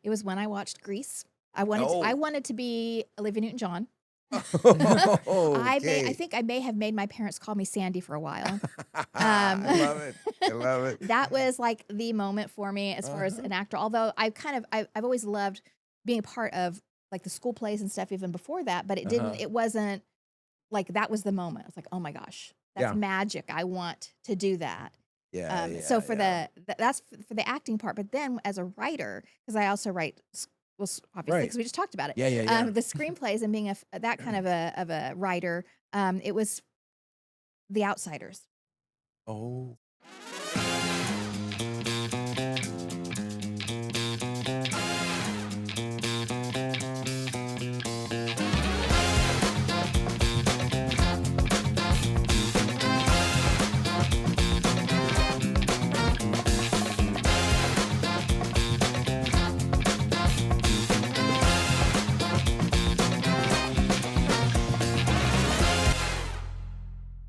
It was when I watched Grease. I wanted to be Olivia Newton-John. I Okay. think I may have made my parents call me Sandy for a while. I love it. I love it. That was like the moment for me as far as an actor. Although I've always loved being a part of like the school plays and stuff even before that, but it wasn't like that was the moment. I was like, oh my gosh, that's Yeah. magic. I want to do that. Yeah. So for that's for the acting part, but then as a writer, because I also write, well, obviously, because we just talked about it. Yeah. The screenplays and being that kind of a writer, it was The Outsiders. Oh.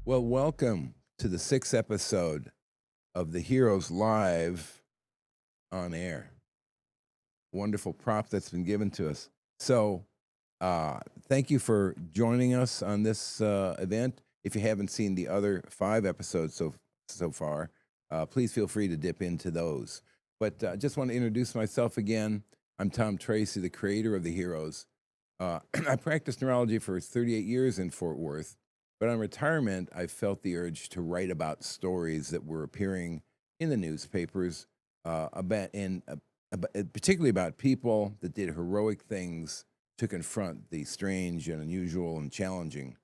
Well, welcome to the 6th episode of The Heroes Live on Air. Wonderful prop that's been given to us. So, thank you for joining us on this event. If you haven't seen the other 5 episodes so far, please feel free to dip into those. But I just want to introduce myself again. I'm Tom Trese, the creator of The Heroes. I practiced neurology for 38 years in Fort Worth. But on retirement, I felt the urge to write about stories that were appearing in the newspapers, particularly about people that did heroic things to confront the strange and unusual and challenging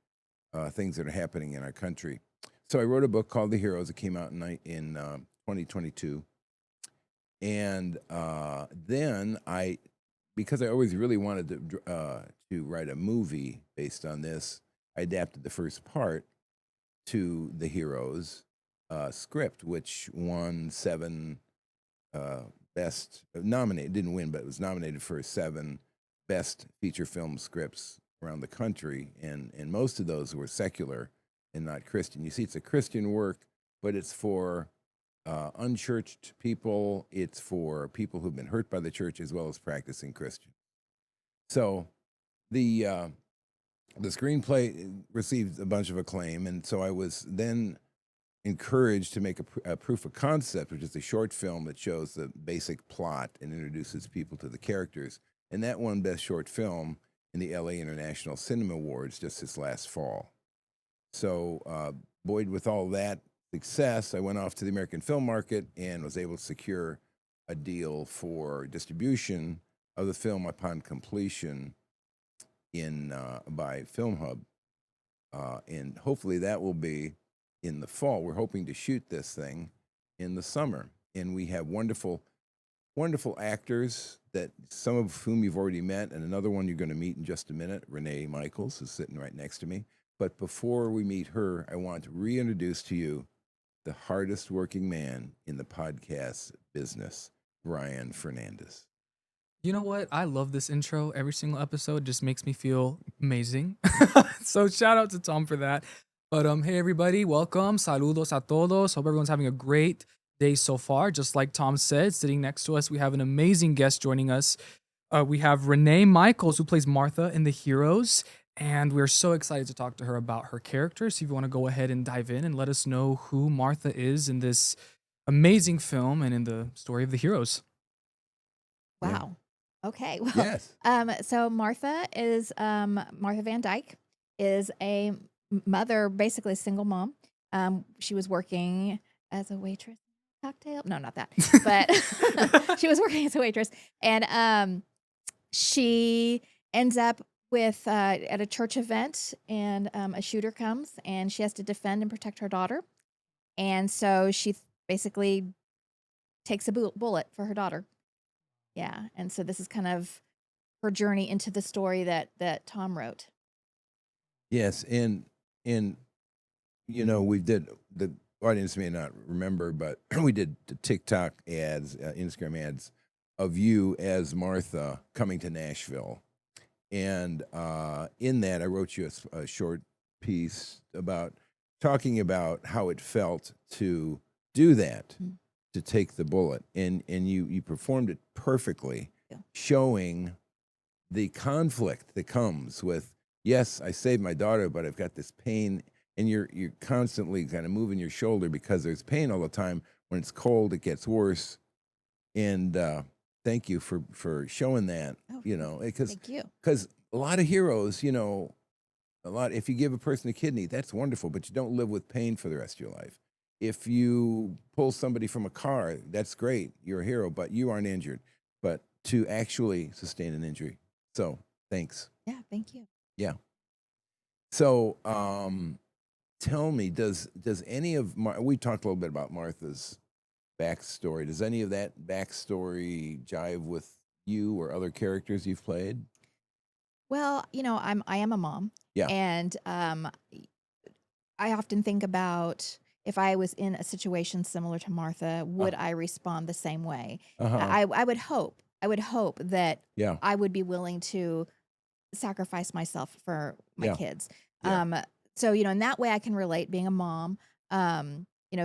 things that are happening in our country. So I wrote a book called The Heroes. It came out in 2022. And then because I always really wanted to write a movie based on this, I adapted the first part to The Heroes script, which won 7 best nominated. Didn't win, but it was nominated for 7 best feature film scripts around the country, and most of those were secular and not Christian. You see, it's a Christian work, but it's for unchurched people. It's for people who've been hurt by the church as well as practicing Christian. So the screenplay received a bunch of acclaim, and so I was then encouraged to make a proof of concept, which is a short film that shows the basic plot and introduces people to the characters. And that won Best Short Film in the LA International Cinema Awards just this last fall. So, buoyed with all that success, I went off to the American film market and was able to secure a deal for distribution of the film upon completion by Film Hub, and hopefully that will be in the fall. We're hoping to shoot this thing in the summer, and we have wonderful actors that some of whom you've already met, and another one you're going to meet in just a minute. Renee Michaels is sitting right next to me. But before we meet her, I want to reintroduce to you the hardest working man in the podcast business, Bryan Fernandez. You know what? I love this intro. Every single episode just makes me feel amazing. So shout out to Tom for that. But hey everybody, welcome. Saludos a todos. Hope everyone's having a great day so far. Just like Tom said, sitting next to us, we have an amazing guest joining us. We have Renee Michaels, who plays Martha in The Heroes. And we're so excited to talk to her about her character. So if you want to go ahead and dive in and let us know who Martha is in this amazing film and in the story of The Heroes. Wow. Yeah. Okay. Well, Yes. So Martha Van Dyke is a mother, basically a single mom. She was working as a waitress. Cocktail? No, not that. But she was working as a waitress, and she ends up with at a church event, and a shooter comes, and she has to defend and protect her daughter, and so she basically takes a bullet for her daughter. Yeah, and so this is kind of her journey into the story that Tom wrote. Yes, and we did, the audience may not remember, but we did the TikTok ads, Instagram ads of you as Martha coming to Nashville, and in that I wrote you a short piece about talking about how it felt to do that. Mm. To take the bullet, and you performed it perfectly. Yeah. showing the conflict that comes with, yes, I saved my daughter, but I've got this pain, and you're constantly kind of moving your shoulder because there's pain all the time. When it's cold, it gets worse. And thank you for showing that. Oh, You know, because thank you. a lot of heroes, you know, if you give a person a kidney, that's wonderful, but you don't live with pain for the rest of your life. If you pull somebody from a car, that's great. You're a hero, but you aren't injured. But to actually sustain an injury. So thanks. Yeah, thank you. Yeah. So tell me, does any of we talked a little bit about Martha's backstory. Does any of that backstory jive with you or other characters you've played? Well, I am a mom, Yeah. and I often think about if I was in a situation similar to Martha, would I respond the same way? Uh-huh. I would hope. I would hope that Yeah. I would be willing to sacrifice myself for my Yeah. kids. Yeah. So in that way, I can relate being a mom.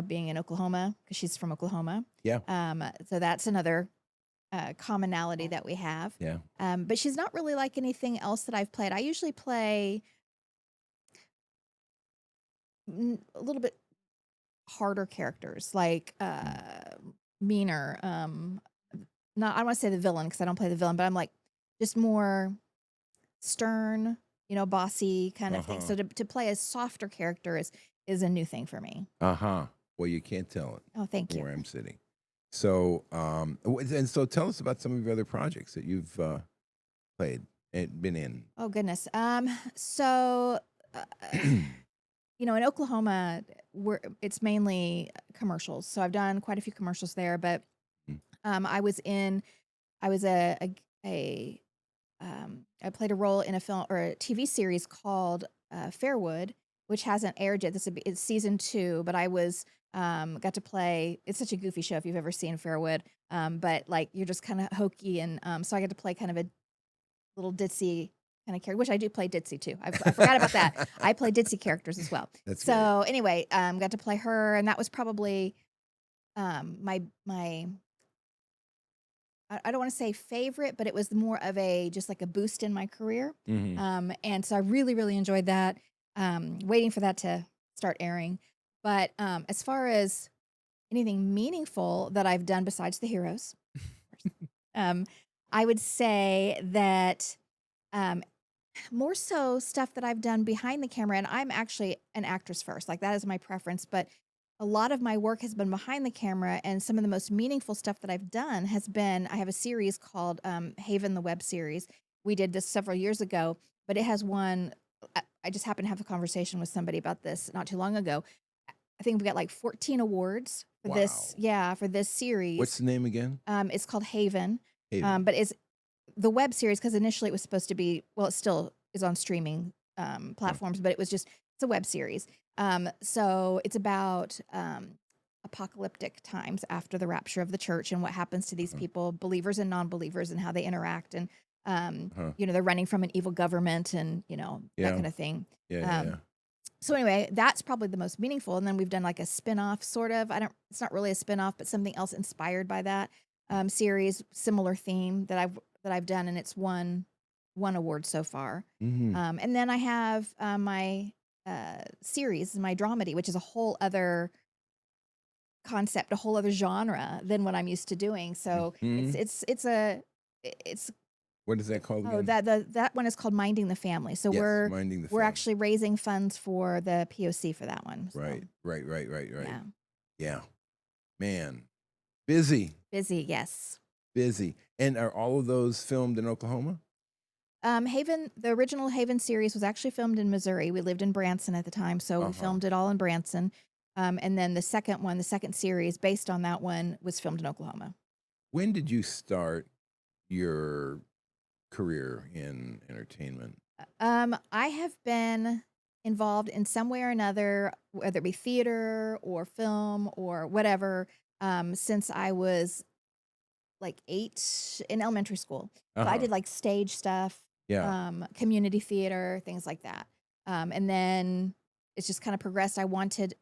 Being in Oklahoma because she's from Oklahoma. Yeah. So that's another commonality that we have. Yeah. But she's not really like anything else that I've played. I usually play a little bit harder characters, like meaner. Not I don't want to say the villain because I don't play the villain, but I'm like just more stern, bossy kind of thing. Uh-huh. So to play a softer character is a new thing for me. Uh-huh. Well, you can't tell it Oh, thank where you. I'm sitting. So, and so tell us about some of your other projects that you've played and been in. Oh goodness. So in Oklahoma, it's mainly commercials. So I've done quite a few commercials there, but Mm. I was I played a role in a film or a TV series called Fairwood, which hasn't aired yet. It's season 2, but I was got to play. It's such a goofy show if you've ever seen Fairwood, but like you're just kind of hokey, and so I got to play kind of a little ditzy kind of character, which I do play ditzy too. I forgot about that. I play ditzy characters as well. That's so anyway, got to play her, and that was probably my I don't want to say favorite, but it was more of just like a boost in my career. Mm-hmm. And so I really, really enjoyed that. Waiting for that to start airing. But as far as anything meaningful that I've done besides the heroes, I would say that more so stuff that I've done behind the camera. And I'm actually an actress first, like that is my preference. But a lot of my work has been behind the camera, and some of the most meaningful stuff that I've done has been I have a series called Haven, the web series. We did this several years ago, but it has won. I just happened to have a conversation with somebody about this not too long ago. I think we got like 14 awards for this. Wow. Yeah, for this series. What's the name again? It's called Haven. Haven. But it's the web series because initially it was supposed to be, well, it still is on streaming platforms, but it's a web series. So it's about apocalyptic times after the rapture of the church and what happens to these people, believers and non-believers, and how they interact. And, they're running from an evil government and, that kind of thing. Yeah. So anyway, that's probably the most meaningful. And then we've done like a spin-off sort of. It's not really a spin-off, but something else inspired by that series, similar theme that I've done, and it's won award so far. Mm-hmm. And then I have my series, my dramedy, which is a whole other concept, a whole other genre than what I'm used to doing. So it's what is that called again? that one is called Minding the Family. So Yes, we're Minding the we're Family. actually raising funds for the POC for that one. So, Right. Yeah. Yeah. Man, busy. Yes. Busy. And are all of those filmed in Oklahoma? Haven, the original Haven series was actually filmed in Missouri. We lived in Branson at the time, so we filmed it all in Branson. And then the second series based on that one was filmed in Oklahoma. When did you start your career in entertainment? I have been involved in some way or another, whether it be theater or film or whatever, since I was like 8 in elementary school. So I did like stage stuff, community theater, things like that. And then it's just kind of progressed. I wanted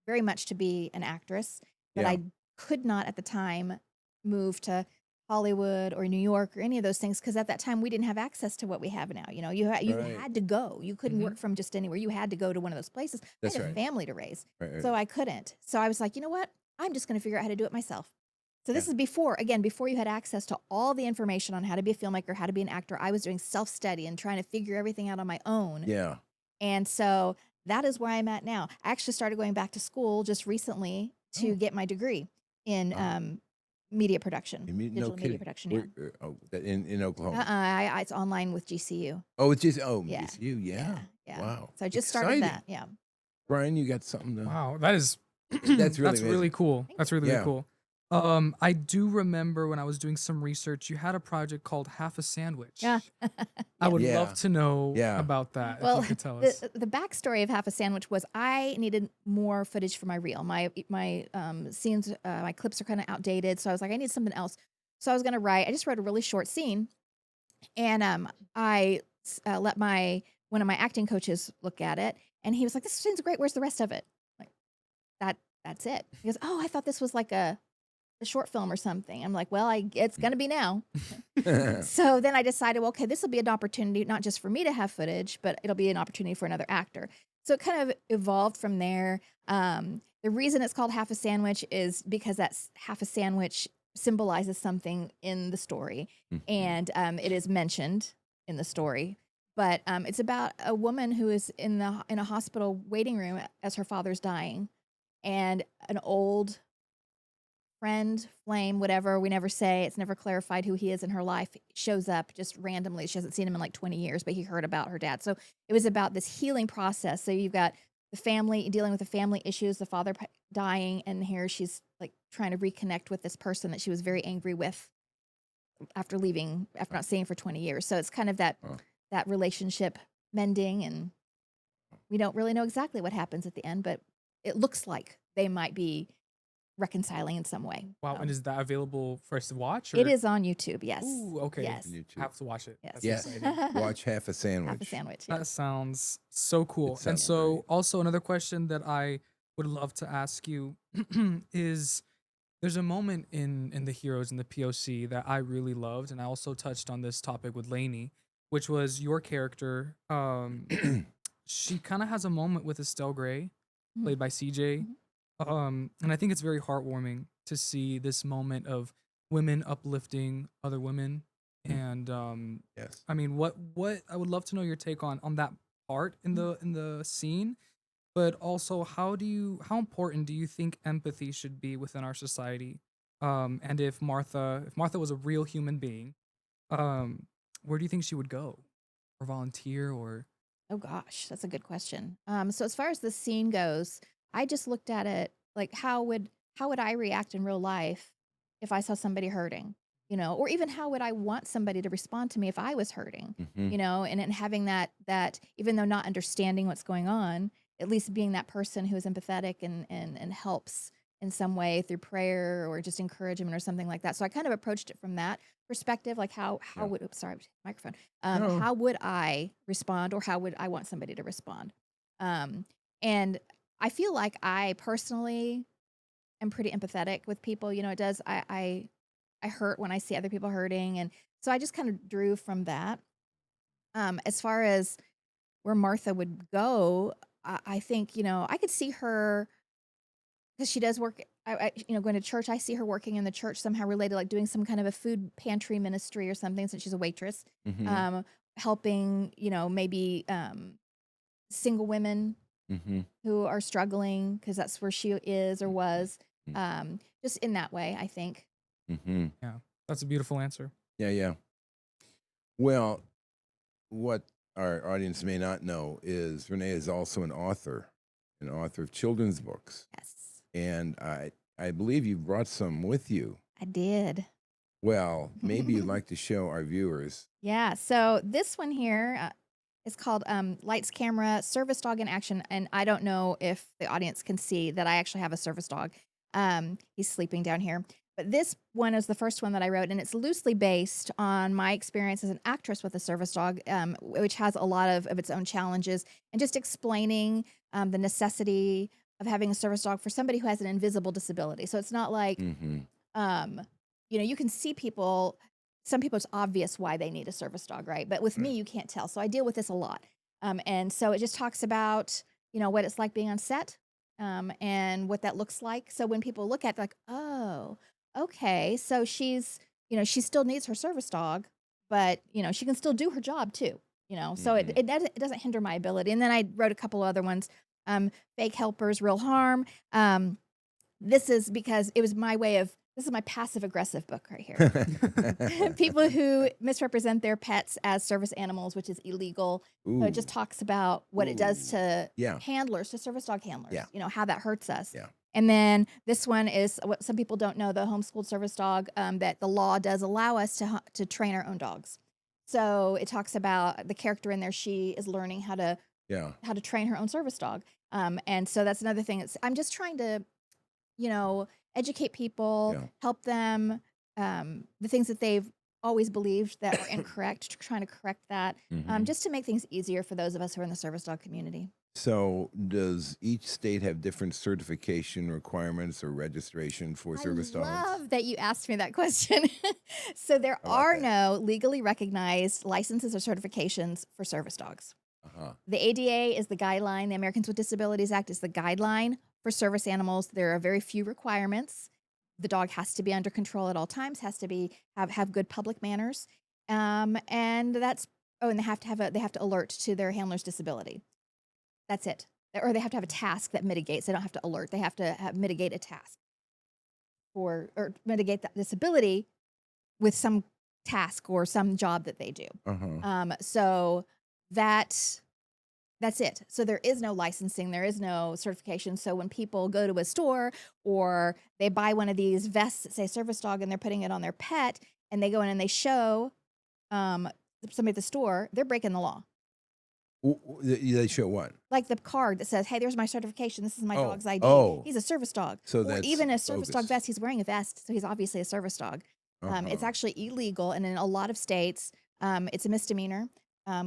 very much to be an actress, but I could not at the time move to Hollywood or New York or any of those things, because at that time we didn't have access to what we have now. You know, you Right. had to go. You couldn't work from just anywhere. You had to go to one of those places. That's I had a right. family to raise, Right. so I couldn't. So I was like, you know what? I'm just going to figure out how to do it myself. So this Yeah. is before you had access to all the information on how to be a filmmaker, how to be an actor. I was doing self-study and trying to figure everything out on my own. Yeah. And so that is where I'm at now. I actually started going back to school just recently to Oh. get my degree in Wow. media production, No digital media kidding. production. Yeah. In Oklahoma. It's online with GCU. Oh, it's just Yeah. GCU. Yeah. Yeah. Wow. So I just started Exciting. that. Yeah. Brian, you got something to? Wow, that is That's really that's really amazing. cool. Thank That's you. really, really Yeah. cool. I do remember when I was doing some research, you had a project called Half a Sandwich. Yeah. I would Yeah. love to know Yeah. about that. Well, if you could tell us. the backstory of Half a Sandwich was I needed more footage for my reel. My scenes, my clips are kind of outdated, so I was like, I need something else. So I was gonna write. I just wrote a really short scene, and I let one of my acting coaches look at it, and he was like, "This scene's great. Where's the rest of it?" Like that's it. He goes, "Oh, I thought this was like a short film or something." I'm like, "Well, it's gonna be now." So then I decided, well, okay, this will be an opportunity not just for me to have footage, but it'll be an opportunity for another actor. So it kind of evolved from there. The reason it's called Half a Sandwich is because that's half a sandwich symbolizes something in the story, and it is mentioned in the story. But it's about a woman who is in a hospital waiting room as her father's dying, and an old friend, flame, whatever, we never say, it's never clarified who he is in her life, shows up just randomly. She hasn't seen him in like 20 years, but he heard about her dad. So it was about this healing process. So you've got the family dealing with the family issues, the father dying, and here she's like trying to reconnect with this person that she was very angry with after not seeing for 20 years. So it's kind of that relationship mending, and we don't really know exactly what happens at the end, but it looks like they might be reconciling in some way. Wow, and is that available for us to watch? Or? It is on YouTube, yes. Ooh, okay. Yes. YouTube. I have to watch it. Yes. That's Yes. exciting. Watch Half a Sandwich. Half a Sandwich. That Yes. sounds so cool. It And sounds so, great. also another question that I would love to ask you is there's a moment in the Heroes in the POC that I really loved, and I also touched on this topic with Lainey, which was your character. She kind of has a moment with Estelle Gray, played by CJ. And I think it's very heartwarming to see this moment of women uplifting other women. And Yes. I mean, what I would love to know your take on that part in the scene, but also how important do you think empathy should be within our society? And if Martha was a real human being, where do you think she would go, or volunteer, or? Oh gosh, that's a good question. So as far as the scene goes, I just looked at it like how would I react in real life if I saw somebody hurting, or even how would I want somebody to respond to me if I was hurting, and having that even though not understanding what's going on, at least being that person who is empathetic and helps in some way through prayer or just encouragement or something like that. So I kind of approached it from that perspective, like how Yeah. would sorry microphone No. how would I respond, or how would I want somebody to respond? And I feel like I personally am pretty empathetic with people. It does. I hurt when I see other people hurting, and so I just kind of drew from that. As far as where Martha would go, I think I could see her because she does work. Going to church. I see her working in the church somehow related, like doing some kind of a food pantry ministry or something, since she's a waitress. Helping, maybe single women who are struggling because that's where she is or was. Just in that way, I think. Yeah, that's a beautiful answer. Yeah. Well, what our audience may not know is Renee is also an author of children's books. Yes, And I believe you brought some with you. I did. Well, maybe you'd like to show our viewers. Yeah. So this one here is called Lights, Camera, Service Dog in Action. And I don't know if the audience can see that I actually have a service dog. He's sleeping down here. But this one is the first one that I wrote, and it's loosely based on my experience as an actress with a service dog, which has a lot of its own challenges, and just explaining the necessity of having a service dog for somebody who has an invisible disability. So it's not like you can see people. Some people, it's obvious why they need a service dog, right? But with me, Right. you can't tell. So I deal with this a lot. And so it just talks about, what it's like being on set, and what that looks like. So when people look at it, like, oh, okay, so she still needs her service dog, but, she can still do her job too, So Mhm. it doesn't hinder my ability. And then I wrote a couple other ones, fake helpers, real harm. This is because it was my way of, this is my passive aggressive book right here. People who misrepresent their pets as service animals, which is illegal. So it just Ooh. talks about what it does Ooh. to Yeah. handlers, to service dog handlers, Yeah. how that hurts us. Yeah. And then this one is what some people don't know, the homeschooled service dog, that the law does allow us to train our own dogs. So it talks about the character in there. She is learning how to Yeah. train her own service dog. And so that's another thing. I'm just trying to, you know, educate people, Yeah. help them, the things that they've always believed that are incorrect, trying to correct that, Mhm. just to make things easier for those of us who are in the service dog community. So, does each state have different certification requirements or registration for service I dogs? love that you asked me that question. So there How about are that? no legally recognized licenses or certifications for service dogs. Uh-huh. The ADA is the guideline. The Americans with Disabilities Act is the guideline for service animals. There are very few requirements. The dog has to be under control at all times. Has to be have good public manners, and that's and they have to alert to their handler's disability. That's it. Or they have to have a task that mitigates. They don't have to alert. They have to mitigate a task or mitigate that disability with some task or some job that they do. Uh-huh. So that's it. So there is no licensing, there is no certification. So when people go to a store or they buy one of these vests that say service dog and they're putting it on their pet and they go in and they show um, somebody at the store, they're breaking the law. They show what? Like the card that says, "Hey, there's my certification. This is my Oh. dog's ID. Oh. He's a service dog." So Or that's even a service dog bogus. vest. He's wearing a vest, so he's obviously a service dog. It's Uh-huh. actually illegal, and in a lot of states, it's a misdemeanor.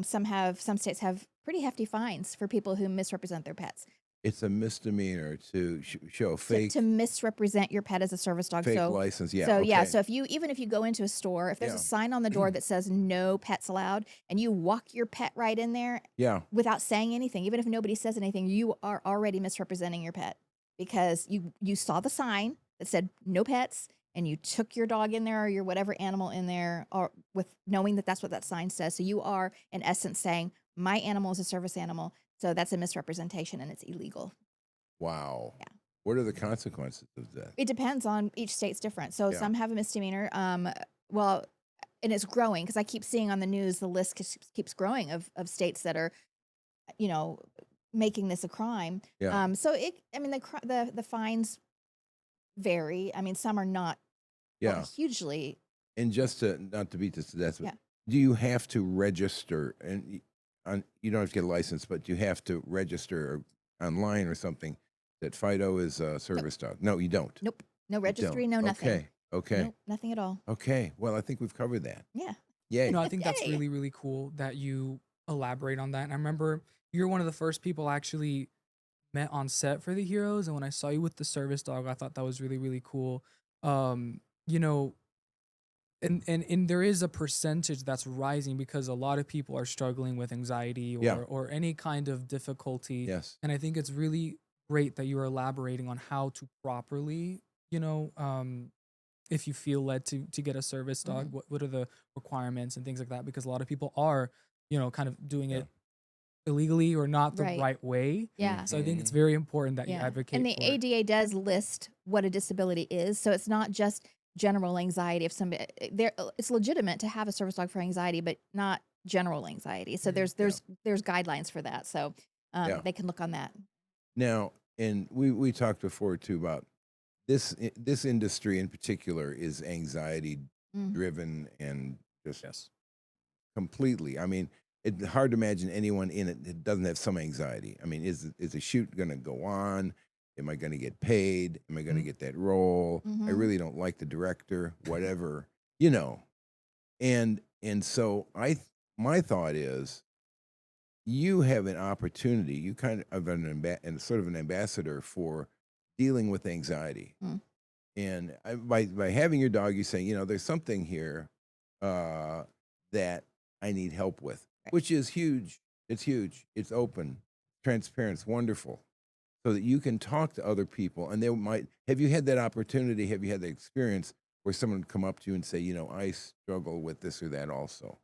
Some states have pretty hefty fines for people who misrepresent their pets. It's a misdemeanor to show fake To misrepresent your pet as a service dog. fake So license. Yeah. so yeah, Okay. so if you go into a store, if there's Yeah. a sign on the door that says no pets allowed, and you walk your pet right in there Yeah. without saying anything, even if nobody says anything, you are already misrepresenting your pet because you saw the sign that said no pets and you took your dog in there or your whatever animal in there or with knowing that that's what that sign says. So you are in essence saying my animal is a service animal. So that's a misrepresentation and it's illegal. Wow. Yeah. What are the consequences of that? It depends on each state's different. So Yeah. some have a misdemeanor. Well, and it's growing because I keep seeing on the news the list keeps growing of states that are, you know, making this a crime. Yeah. So the fines vary. I mean, some are not Yeah. hugely. And just to not to beat this to death, but Yeah. do you have to register? And you don't have to get a license, but you have to register online or something that Fido is a service dog. No, you don't. Nope. No You registry. don't. No nothing. Okay. Okay. Nope. Nothing at all. Okay. Well, I think we've covered that. Yeah. Yay. No, I think that's Yay. really, really cool that you elaborate on that. And I remember you're one of the first people I actually met on set for the Heroes. And when I saw you with the service dog, I thought that was really, really cool. You know, and there is a percentage that's rising because a lot of people are struggling with anxiety Yeah. or any kind of difficulty. Yes. And I think it's really great that you are elaborating on how to properly, if you feel led to get a service dog, what are the requirements and things like that? Because a lot of people are, kind of doing Yeah. it illegally or not the Right. right way. Yeah. So I think it's Mhm. very important that you Yeah. advocate And the for it. ADA does list what a disability is. So it's not just general anxiety. If somebody it's legitimate to have a service dog for anxiety, but not general anxiety. So Mhm. there's guidelines for that. So Yeah. they can look on that. Now, and we talked before too about this industry in particular is anxiety Mm. driven and just Yes. completely. I mean, it's hard to imagine anyone in it that doesn't have some anxiety. I mean, is the shoot going to go on? Am I going to get paid? Am I going to Mhm. get that role? I Mhm. really don't like the director, whatever, you know. And so my thought is you have an opportunity. You kind of an sort of an ambassador for dealing with anxiety. Mm. And by having your dog, you're saying, there's something here that I need help with, Right. which is huge. It's huge. It's open, transparent. It's wonderful. So that you can talk to other people, and they might have you had that opportunity? Have you had the experience where someone would come up to you and say, I struggle with this or that also?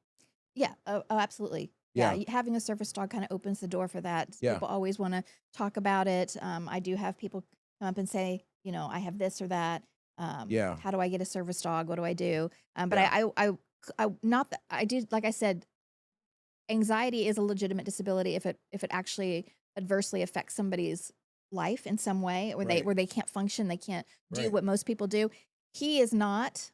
Yeah. Oh, absolutely. Yeah. Yeah, Having a service dog kind of opens the door for that. yeah, People always want to talk about it. I do have people come up and say, I have this or that. yeah, How do I get a service dog? What do I do? But yeah, not that I did, like I said, anxiety is a legitimate disability if it actually adversely affects somebody's life in some way, or right, where they can't function, they can't do right. what most people do. He is not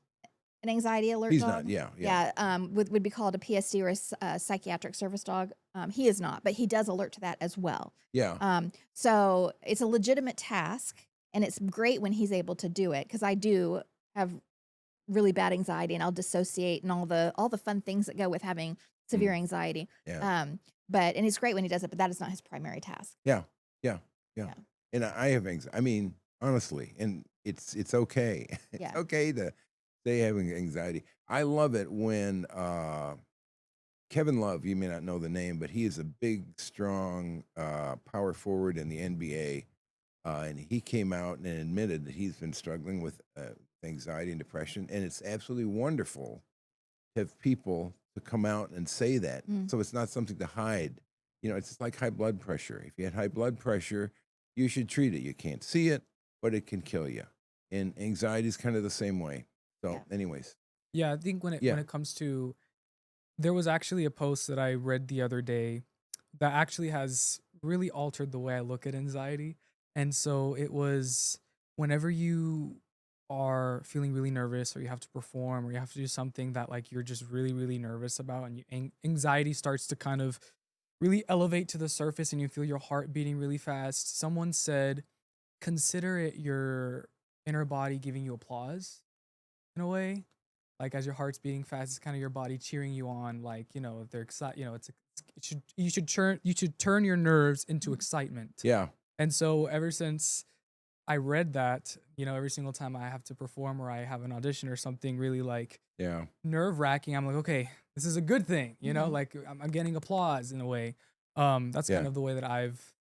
an anxiety alert He's not. dog. Yeah, yeah, Yeah, would be called a PSD or a psychiatric service dog. He is not, but he does alert to that as well. yeah, So it's a legitimate task, and it's great when he's able to do it, because I do have really bad anxiety, and I'll dissociate and all the fun things that go with having severe mm, anxiety. yeah, And it's great when he does it, but that is not his primary task. yeah, yeah, yeah. Yeah. And I have anxiety. I mean, honestly, and it's okay. It's Yeah. okay to say having anxiety. I love it when Kevin Love, you may not know the name, but he is a big, strong power forward in the NBA. And he came out and admitted that he's been struggling with anxiety and depression. And it's absolutely wonderful to have people to come out and say that. Mm. So it's not something to hide. It's just like high blood pressure. If you had high blood pressure, you should treat it. You can't see it, but it can kill you. And anxiety is kind of the same way. So, Yeah. anyways, Yeah, I think when yeah. it comes to, there was actually a post that I read the other day that actually has really altered the way I look at anxiety. And so it was, whenever you are feeling really nervous, or you have to perform, or you have to do something that like you're just really really nervous about, and anxiety starts to kind of really elevate to the surface, and you feel your heart beating really fast. Someone said, consider it your inner body giving you applause in a way. Like as your heart's beating fast, it's kind of your body cheering you on. Like, if they're excited, you should turn your nerves into excitement. Yeah. And so ever since I read that, every single time I have to perform, or I have an audition or something really like Yeah. nerve wracking, I'm like, okay, this is a good thing, Mhm. like I'm getting applause in a way. That's Yeah. kind of the way that I've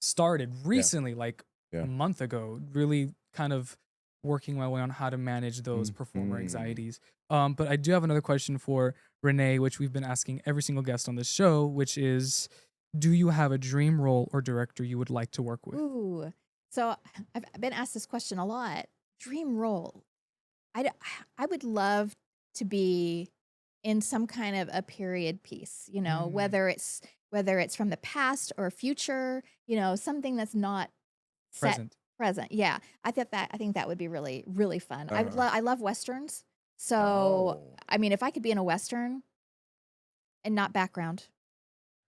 started Yeah. recently, like Yeah. a month ago, really kind of working my way on how to manage those performer Mhm. anxieties. But I do have another question for Renee, which we've been asking every single guest on this show, which is, do you have a dream role or director you would like to work with? Ooh. So I've been asked this question a lot. Dream role. I, d- I would love to be in some kind of a period piece, Mm, whether it's from the past or future, something that's not set present. present. Yeah. I think that would be really, really fun. Uh, I love Westerns. So, oh. I mean, if I could be in a Western and not background,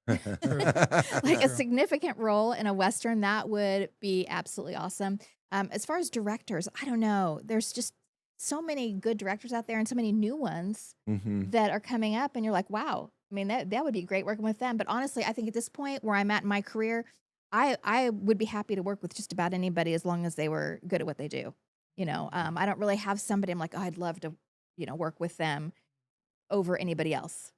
True. like a True. significant role in a Western, that would be absolutely awesome. As far as directors, I don't know. There's just so many good directors out there, and so many new ones hmm that are coming up, and you're like, wow. I mean, that would be great working with them. But honestly, I think at this point where I'm at in my career, I would be happy to work with just about anybody as long as they were good at what they do. I don't really have somebody I'm like, oh, I'd love to, work with them over anybody else.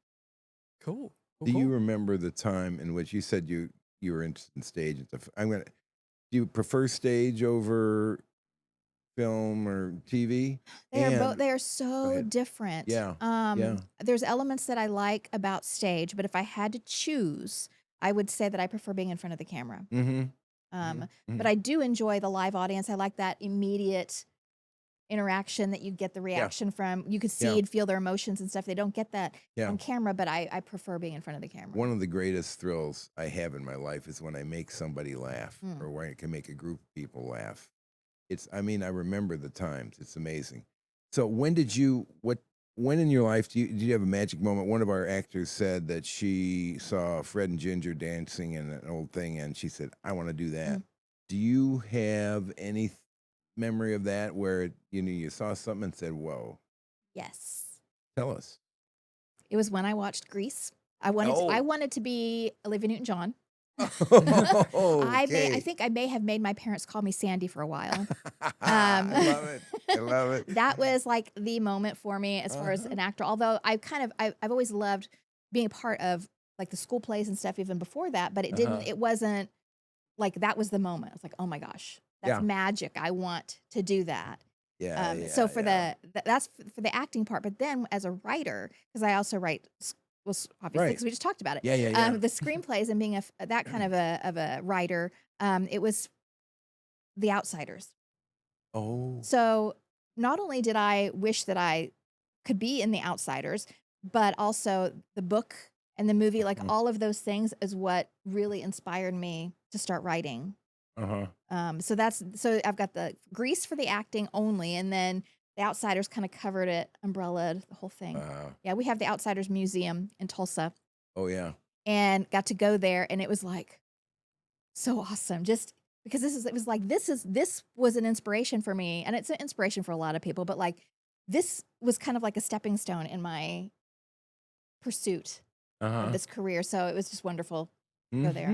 Cool. Cool. Do you Cool. remember the time in which you said you were interested in stage and stuff? Do you prefer stage over film or TV? And They are go so ahead. different. Yeah. Yeah. There's elements that I like about stage, but if I had to choose, I would say that I prefer being in front of the camera. Mm-hmm. Um, but hmm I do enjoy the live audience. I like that immediate interaction that you get the Yeah. reaction from. You could Yeah. see and feel their emotions and stuff. They don't get that Yeah. on camera, but I prefer being in front of the camera. One of the greatest thrills I have in my life is when I make somebody laugh Mm. or when I can make a group of people laugh. I remember the times. It's amazing. So when in your life did you have a magic moment? One of our actors said that she saw Fred and Ginger dancing in an old thing and she said, I want to do that. Mm. Do you have any memory of that where you saw something and said, whoa, Yes. tell us. It was when I watched Grease. I wanted Oh, to be Olivia Newton-John. Okay. I think I may have made my parents call me Sandy for a while. I love it. I love it. That was like the moment for me as far as an actor. Although I've always loved being a part of like the school plays and stuff even before that, but it wasn't like that was the moment. I was like, oh my gosh, that's Yeah. magic. I want to do that. Yeah. So for that's for the acting part, but then as a writer, because I also write, well, obviously, Right. because we just talked about it. Yeah. The screenplays and being that kind of a writer, it was The Outsiders. Oh. So not only did I wish that I could be in The Outsiders, but also the book and the movie, like all of those things, is what really inspired me to start writing. So I've got the Grease for the acting only, and then The Outsiders kind of covered it, umbrellaed the whole thing. Wow. Yeah, we have the Outsiders Museum in Tulsa, Oh yeah. and got to go there, and it was like so awesome. Just because this was an inspiration for me, and it's an inspiration for a lot of people, but like this was kind of like a stepping stone in my pursuit of this career. So it was just wonderful to go there.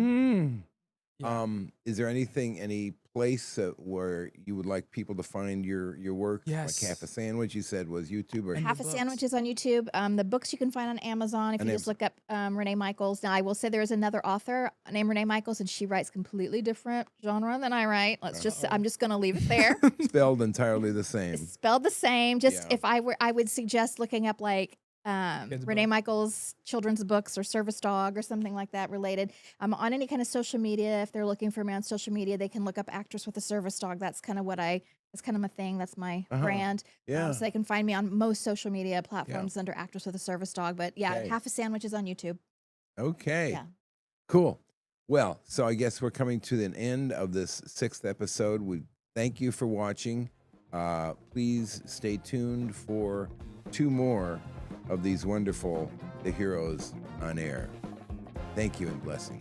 Yeah. Is there any place where you would like people to find your work? Yes. Like Half a Sandwich, you said was YouTube, or And Half the a books. Sandwich is on YouTube. The books you can find on Amazon if And you just look up Renee Michaels. Now, I will say there is another author named Renee Michaels, and she writes completely different genre than I write. I'm just going to leave it there. spelled entirely the same. It's spelled the same. Just Yeah. if I would suggest looking up like Kids' Renee book. Michaels children's books or Service Dog or something like that related. On any kind of social media, if they're looking for me on social media, they can look up Actress with a Service Dog. That's kind of that's kind of my thing. That's my brand. Yeah. So they can find me on most social media platforms under Actress with a Service Dog. But yeah, Okay. Half a Sandwich is on YouTube. Okay. Yeah. Cool. Well, so I guess we're coming to the end of this 6th episode. We thank you for watching. Please stay tuned for 2 more of these wonderful The Heroes on air. Thank you and blessings.